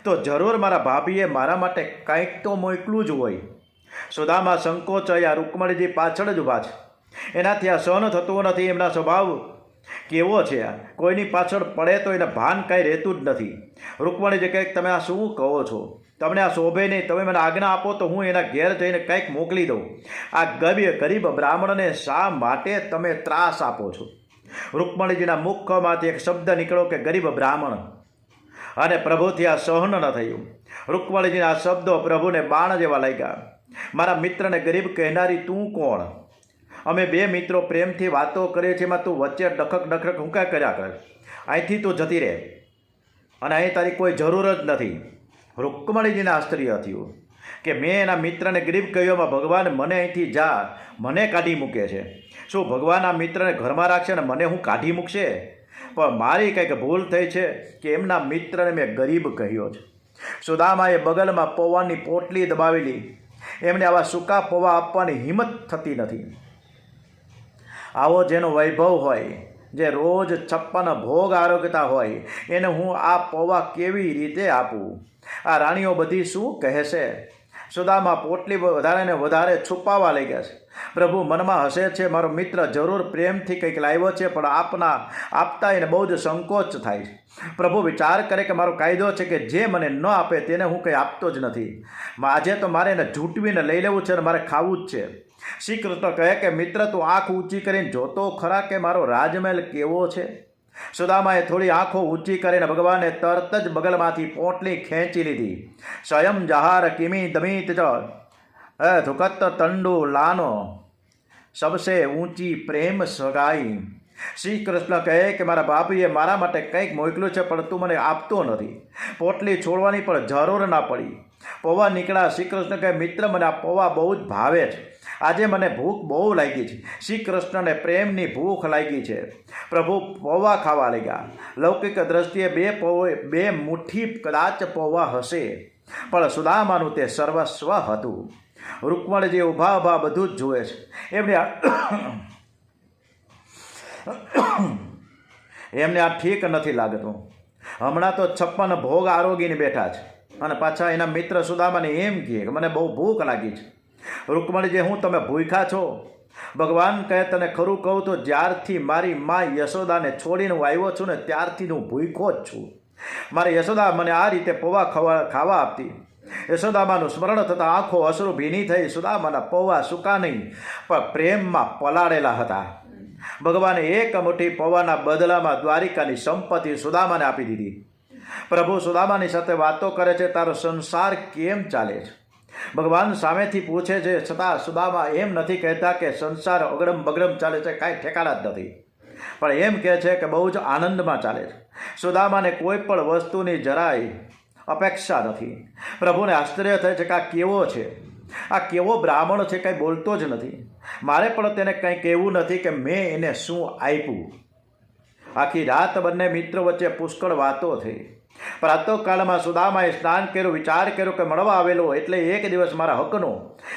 તો જરૂર મારા ભાભીએ મારા માટે કંઈક તો મોકલું જ હોય. સુદામા સંકોચાયા રૂકમણીજી પાછળ જ ઊભા છે. એનાથી આ સહન થતું નથી. એમના સ્વભાવ કેવો છે, કોઈની પાછળ પડે તો એને ભાન કાંઈ રહેતું જ નથી. રૂકમણીજી કહે, તમે આ શું કહો છો? તમને આ શોભે નહીં. તમે મને આજ્ઞા આપો તો હું એના ઘેર જઈને કંઈક મોકલી દઉં. આ ગરીબ બ્રાહ્મણને શા માટે તમે ત્રાસ આપો છો? રૂકમણીજીના મુખમાંથી એક શબ્દ નીકળ્યો કે ગરીબ બ્રાહ્મણ, અને પ્રભુથી આ સહન ન થયું. રૂકમણીજીના આ શબ્દો પ્રભુને બાણ જેવા લાગ્યા. મારા મિત્રને ગરીબ કહેનારી તું કોણ? અમે બે મિત્રો પ્રેમથી વાતો કરીએ છીએ, એમાં તું વચ્ચે ડખક હું કાંઈ કર્યા કરે? અહીંથી તું જતી રહે, અને અહીં તારી કોઈ જરૂર જ નથી. રૂકમણીજીને આશ્ચર્ય થયું કે મેં એના મિત્રને ગરીબ કહ્યોમાં ભગવાન મને અહીંથી જા, મને કાઢી મૂકે છે. શું ભગવાન આ મિત્રને ઘરમાં રાખશે અને મને હું કાઢી મૂકશે? પણ મારી કંઈક ભૂલ થઈ છે કે એમના મિત્રને મેં ગરીબ કહ્યો છે. સુદામાએ બગલમાં પૌવાની પોટલી દબાવેલી. એમને આવા સૂકા પૌવા આપવાની હિંમત થતી નથી. આવો જેનો વૈભવ હોય, જે રોજ 56 ભોગ આરોગતા હોય, એને હું આ પૌવા કેવી રીતે આપું? આ રાણીઓ બધી શું કહેશે? સુદામા પોટલી વધારે ને વધારે છુપાવવા લઈ ગયા છે. પ્રભુ મનમાં હસે છે, મારો મિત્ર જરૂર પ્રેમથી કંઈક લાવ્યો છે, પણ આપતા એને બહુ જ સંકોચ થાય છે. પ્રભુ વિચાર કરે કે મારો કાયદો છે કે જે મને ન આપે તેને હું કંઈ આપતો જ નથી. આજે તો મારે એને ઝૂંટવીને લઈ લેવું છે અને મારે ખાવું જ છે. શ્રી કૃષ્ણ કહે કે મિત્ર, તું આંખ ઊંચી કરીને જોતો ખરા કે મારો રાજમહેલ કેવો છે? સુદામાએ થોડી આંખો ઊંચી કરીને ભગવાને તરત જ બગલમાંથી પોટલી ખેંચી લીધી. સ્વયં જહાર કિમી દમિત જ ધુકત તંડુ લાનો સબસે ઊંચી પ્રેમ સગાઈ. શ્રી કૃષ્ણ કહે કે મારા ભાભીએ મારા માટે કંઈક મોકલ્યું છે, પણ તું મને આપતો નથી. પોટલી છોડવાની પણ જરૂર ના પડી. પૌવા નીકળ્યા. શ્રી કૃષ્ણ કહે, મિત્ર, મને આ પૌવા બહુ જ ભાવે છે. આજે મને ભૂખ બહુ લાગી છે. શ્રી કૃષ્ણને પ્રેમની ભૂખ લાગી છે. પ્રભુ પૌવા ખાવા લાગ્યા. લૌકિક દ્રષ્ટિએ બે મુઠ્ઠી કદાચ પૌવા હશે, પણ સુદામાનું તે સર્વસ્વ હતું. રૂકમણીજી ઊભા બધું જ જુએ છે. એમને આ ઠીક નથી લાગતું. હમણાં તો 56 ભોગ આરોગીને બેઠા છે, અને પાછા એના મિત્ર સુદામાને એમ કહે કે મને બહુ ભૂખ લાગી છે. રૂકમણીજી, હું તમે ભૂખ્યા છો? ભગવાન કહે, તને ખરું કહું તો જ્યારથી મારી મા યશોદાને છોડીને હું આવ્યો છું ને, ત્યારથી હું ભૂખ્યો જ છું. મારી યશોદા મને આ રીતે પૌવા ખાવા આપતી. યશોદામાનું સ્મરણ થતાં આંખો અશ્રુ ભીની થઈ. સુદામાના પૌવા સૂકા નહીં, પણ પ્રેમમાં પલાળેલા હતા. ભગવાને એક મુઠ્ઠી પૌવાના બદલામાં દ્વારિકાની સંપત્તિ સુદામાને આપી દીધી. પ્રભુ સુદામાની સાથે વાતો કરે છે, તારો સંસાર કેમ ચાલે છે? ભગવાન સામેથી પૂછે છે, છતાં સુદામા એમ નથી કહેતા કે સંસાર અગડમ બગડમ ચાલે છે, કાંઈ ઠેકાણા જ નથી. પણ એમ કહે છે કે બહુ જ આનંદમાં ચાલે છે. સુદામાને કોઈ પણ વસ્તુની જરાય અપેક્ષા નથી. પ્રભુને આશ્ચર્ય થાય છે કે આ કેવો છે, આ કેવો બ્રાહ્મણ છે, કંઈ બોલતો જ નથી. મારે પણ તેને કંઈ કહેવું નથી કે મેં એને શું આપ્યું. આખી રાત બંને મિત્રો વચ્ચે પુષ્કળ વાતો થઈ. પ્રાતઃકાળમાં સુદામાએ સ્નાન કર્યું, વિચાર કર્યો કે મળવા આવેલો એટલે એક દિવસ મારા હકનો.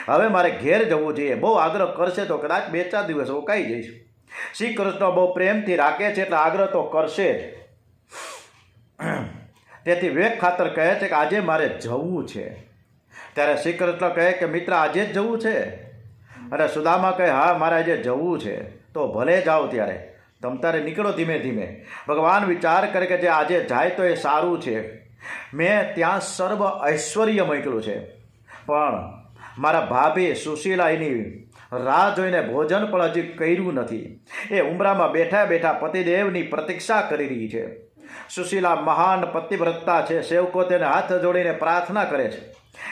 હવે મારે ઘેર જવું જોઈએ. બહુ આગ્રહ કરશે તો કદાચ 2-4 દિવસ રોકાઈ જઈશ. શ્રી કૃષ્ણ બહુ પ્રેમથી રાખે છે એટલે આગ્રહ તો કરશે જ. તેથી વેગ ખાતર કહે છે કે આજે મારે જવું છે. ત્યારે શ્રી કૃષ્ણ કહે કે મિત્ર, આજે જ જવું છે? અને સુદામા કહે, હા, મારે આજે જવું છે. તો ભલે જાઓ. ત્યારે તમતારે નીકળો ધીમે ધીમે. ભગવાન વિચાર કરે કે જે આજે જાય તો એ સારું છે. મેં ત્યાં સર્વ ઐશ્વર્ય મોકલ્યું છે, પણ મારા ભાભી સુશીલા એની રાહ જોઈને ભોજન પણ હજી કર્યું નથી. એ ઉંબરામાં બેઠા બેઠા પતિદેવની પ્રતીક્ષા કરી રહી છે. સુશીલા મહાન પતિવ્રતા છે. સેવકો તેને હાથ જોડીને પ્રાર્થના કરે છે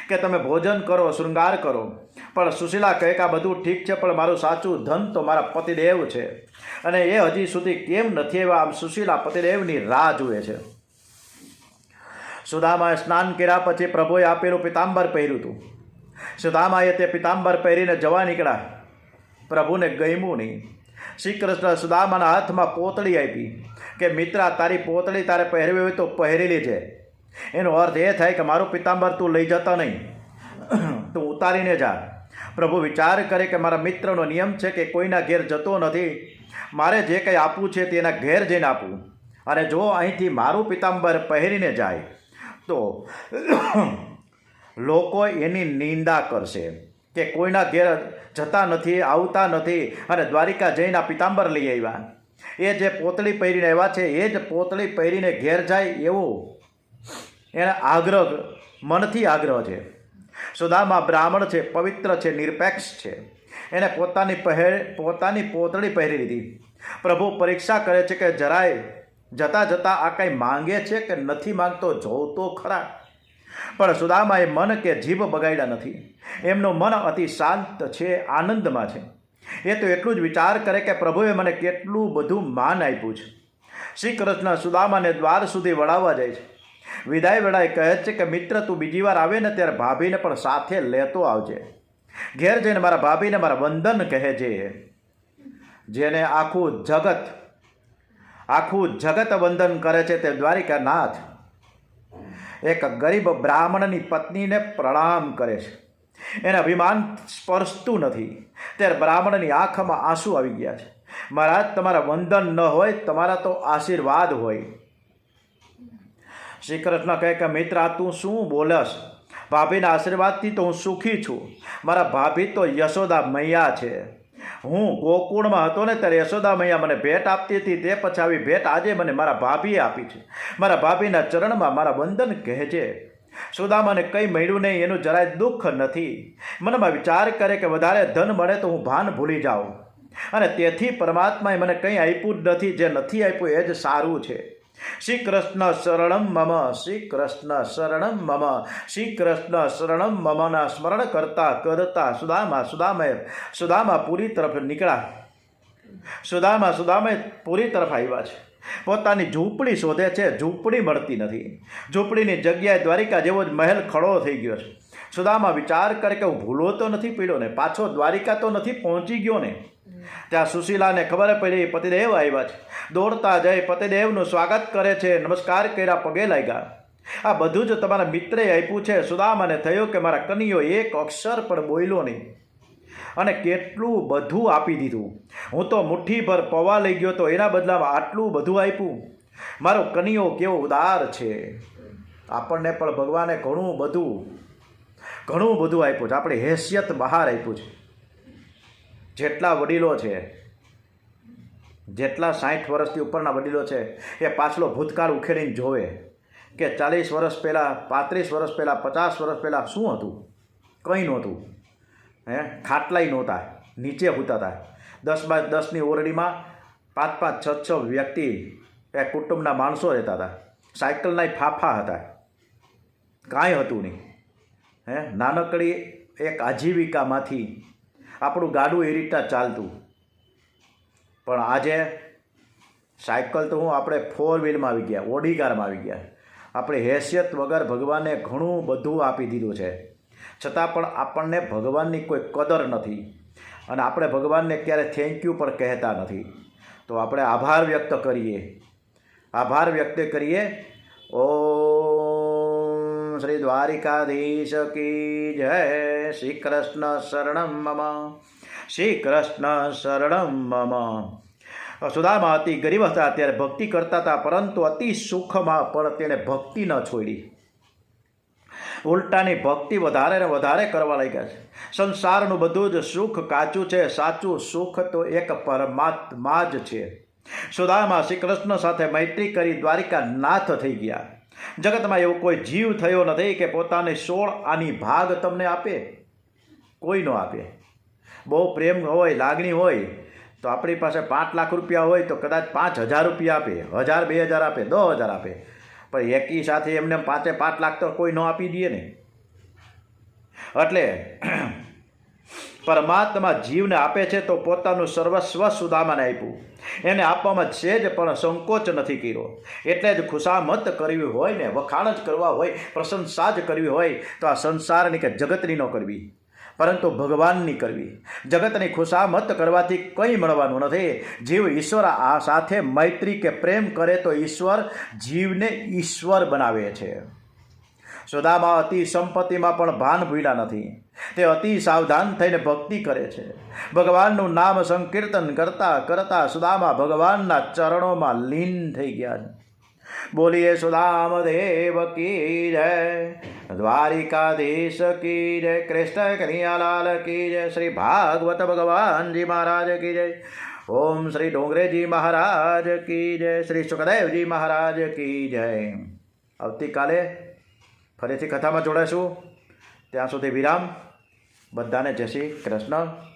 કે તમે ભોજન કરો, શૃંગાર કરો. પણ સુશીલા કહે કે આ બધું ઠીક છે, પણ મારું સાચું ધન તો મારા પતિદેવ છે, અને એ હજી સુધી કેમ નથી આવ્યા? આમ સુશીલા પતિદેવની રાહ જુએ છે. સુદામાએ સ્નાન કર્યા પછી પ્રભુએ આપેલું પિતાંબર પહેર્યું હતું. સુદામાએ તે પિતાંબર પહેરીને જવા નીકળ્યા. પ્રભુને ગમ્યું નહીં. શ્રી કૃષ્ણ સુદામાના હાથમાં પોતળી આપી કે મિત્રા, તારી પોતળી તારે પહેરવી હોય તો પહેરી લેજે. એનો અર્થ એ થાય કે મારું પિતાંબર તું લઈ જતો નહીં, તું ઉતારીને જા. પ્રભુ વિચાર કરે કે મારા મિત્રનો નિયમ છે કે કોઈના ઘેર જતો નથી, મારે જે કંઈ આપવું છે તેના ઘેર જઈને આપવું. અને જો અહીંથી મારું પિતાંબર પહેરીને જાય તો લોકો એની નિંદા કરશે કે કોઈના ઘેર જતા નથી, આવતા નથી, અને દ્વારિકા જઈને આ પિતાંબર લઈ આવ્યા. એ જે પોતળી પહેરીને આવ્યા છે એ જ પોતળી પહેરીને ઘેર જાય એવો એને આગ્રહ, મનથી આગ્રહ છે. સુદામા બ્રાહ્મણ છે, પવિત્ર છે, નિરપેક્ષ છે. એને પોતાની પોતળી પહેરી લીધી. પ્રભુ પરીક્ષા કરે છે કે જરાય જતાં જતાં આ કંઈ માંગે છે કે નથી માંગતો, જોવ તો ખરા. પણ સુદામાએ મન કે જીભ બગાડ્યા નથી. એમનું મન અતિ શાંત છે, આનંદમાં છે. એ તો એટલું જ વિચાર કરે કે પ્રભુએ મને કેટલું બધું માન આપ્યું છે. શ્રી કૃષ્ણ સુદામાને દ્વાર સુધી વળાવવા જાય છે. વિદાય વેળાએ કહે છે કે મિત્ર, તું બીજી વાર આવે ને ત્યારે ભાભીને પણ સાથે લેતો આવજે. ઘેર જઈને મારા ભાભીને મારા વંદન કહેજે. જેને આખું જગત વંદન કરે છે તે દ્વારિકાનાથ એક ગરીબ બ્રાહ્મણની પત્નીને પ્રણામ કરે છે. એને અભિમાન સ્પર્શતું નથી. ત્યારે બ્રાહ્મણની આંખમાં આંસુ આવી ગયા છે. મહારાજ, તમારા વંદન ન હોય, તમારા તો આશીર્વાદ હોય. શ્રી કૃષ્ણ કહે કે મિત્ર, આ તું શું બોલસ? ભાભીના આશીર્વાદથી તો હું સુખી છું. મારા ભાભી તો યશોદા મૈયા છે. હું ગોકુળમાં હતો ને ત્યારે યશોદા મૈયા મને ભેટ આપતી હતી, તે પછી આવી ભેટ આજે મને મારા ભાભીએ આપી છે. મારા ભાભીના ચરણમાં મારા વંદન કહેજે. સુદામાને કંઈ મળ્યું નહીં એનું જરાય દુઃખ નથી. મનમાં વિચાર કરે કે વધારે ધન મળે તો હું ભાન ભૂલી જાઉં, અને તેથી પરમાત્માએ મને કંઈ આપ્યું જ નથી. જે નથી આપ્યું એ જ સારું છે. શ્રી કૃષ્ણ શરણમ મમ, શ્રી કૃષ્ણ શરણમ મમ, શ્રી કૃષ્ણ શરણમ મમના સ્મરણ કરતા કરતા સુદામા પુરી તરફ નીકળ્યા. સુદામા પુરી તરફ આવ્યા છે. પોતાની ઝૂંપડી શોધે છે, ઝૂંપડી મળતી નથી. ઝૂંપડીની જગ્યાએ દ્વારિકા જેવો જ મહેલ ખડો થઈ ગયો છે. સુદામા વિચાર કરે કે હું ભૂલો તો નથી પડ્યો ને, પાછો દ્વારિકા તો નથી પહોંચી ગયો ને. ત્યાં સુશીલાને ખબર પડી પતિદેવ આવ્યા છે. દોડતા જઈ પતિદેવનું સ્વાગત કરે છે, નમસ્કાર કર્યા, પગે લાગ્યા. આ બધું જ તમારા મિત્રે આપ્યું છે. સુદામાને થયું કે મારા કનૈયો એક અક્ષર પણ બોલ્યો નહીં, અને કેટલું બધું આપી દીધું. હું તો મુઠ્ઠીભર પૌવા લઈ ગયો તો એના બદલામાં આટલું બધું આપ્યું. મારો કનૈયો કેવો ઉદાર છે. આપણને પણ ભગવાને ઘણું બધું આપ્યું છે. આપણી હેસિયત બહાર આપ્યું છે. જેટલા વડીલો છે, જેટલા 60 વર્ષથી ઉપરના વડીલો છે, એ પાછલો ભૂતકાળ ઉખેડીને જોવે કે 40 વર્ષ પહેલાં, 35 વર્ષ પહેલાં, 50 વર્ષ પહેલાં શું હતું? કંઈ નહોતું. ખાટલાઈ નહોતા, નીચે સૂતા હતા. 10x10ની ઓરડીમાં 5-5, 6-6 વ્યક્તિ એ કુટુંબના માણસો રહેતા હતા. સાયકલના ફાફા હતા, કાંઈ હતું નહીં. નાનકડી એક આજીવિકામાંથી આપણું ગાડું એ રીતના ચાલતું. પણ આજે સાયકલ તો આપણે 4 વ્હીલમાં આવી ગયા, ઓડી કારમાં આવી ગયા. આપણે હેસિયત વગર ભગવાને ઘણું બધું આપી દીધું છે, છતાં પણ આપણને ભગવાનની કોઈ કદર નથી, અને આપણે ભગવાનને ક્યારે થેન્ક યુ પણ કહેતા નથી. તો આપણે આભાર વ્યક્ત કરીએ. ઓમ શ્રી દ્વારિકાધીશ કી જય. શ્રી કૃષ્ણ શરણમ મમ, શ્રી કૃષ્ણ શરણમ મમ. સુદામા અતિ ગરીબ હતા, ત્યારે ભક્તિ કરતા હતા, પરંતુ અતિ સુખમાં પણ તેણે ભક્તિ ન છોડી. ઉલટાની ભક્તિ વધારે ને વધારે કરવા લાગ્યા છે. સંસારનું બધું જ સુખ કાચું છે, સાચું સુખ તો એક પરમાત્મા જ છે. સુદામા શ્રી કૃષ્ણ સાથે મૈત્રી કરી દ્વારિકા નાથ થઈ ગયા. જગતમાં એવો કોઈ જીવ થયો નથી કે પોતાની 16 આની ભાગ તમને આપે. કોઈ ન આપે. બહુ પ્રેમ હોય, લાગણી હોય તો આપણી પાસે 5 લાખ રૂપિયા હોય તો કદાચ 5,000 રૂપિયા આપે, 1,000 2,000 આપે, 10,000 આપે, પણ એકી સાથે એમને 5 લાખ તો કોઈ ન આપી દે ને. એટલે પરમાત્મા જીવને આપે છે તો પોતાનું સર્વસ્વ સુદામાને આપ્યું. એને આપવામાં સહેજ પણ સંકોચ નથી કર્યો. એટલે જ ખુશામત કરવી હોય ને, વખાણ જ કરવા હોય, પ્રશંસા જ કરવી હોય તો આ સંસારની કે જગતની ન કરવી, પરંતુ ભગવાનની કરવી. જગતની ખુશામત કરવાથી કંઈ મળવાનું નથી. જીવ ઈશ્વર આ સાથે મૈત્રી કે પ્રેમ કરે તો ઈશ્વર જીવને ઈશ્વર બનાવે છે. સુદામા અતિ સંપત્તિમાં પણ ભાન ભૂલ્યા નથી. તે અતિ સાવધાન થઈને ભક્તિ કરે છે. ભગવાનનું નામ સંકીર્તન કરતા કરતા સુદામા ભગવાનના ચરણોમાં લીન થઈ ગયા. બોલીએ સુદામ દેવ કી જય, દ્વારિકાધીશ કી જય, કૃષ્ણ કનૈયાલાલ કી જય, શ્રી ભાગવત ભગવાનજી મહારાજ કી જય. ઓમ શ્રી ડોંગરેજી મહારાજ કી જય, શ્રી સુખદેવજી મહારાજ કી જય. આવતીકાલે ફરીથી કથામાં જોડાશું. ત્યાં સુધી વિરામ. બધાને જય શ્રી કૃષ્ણ.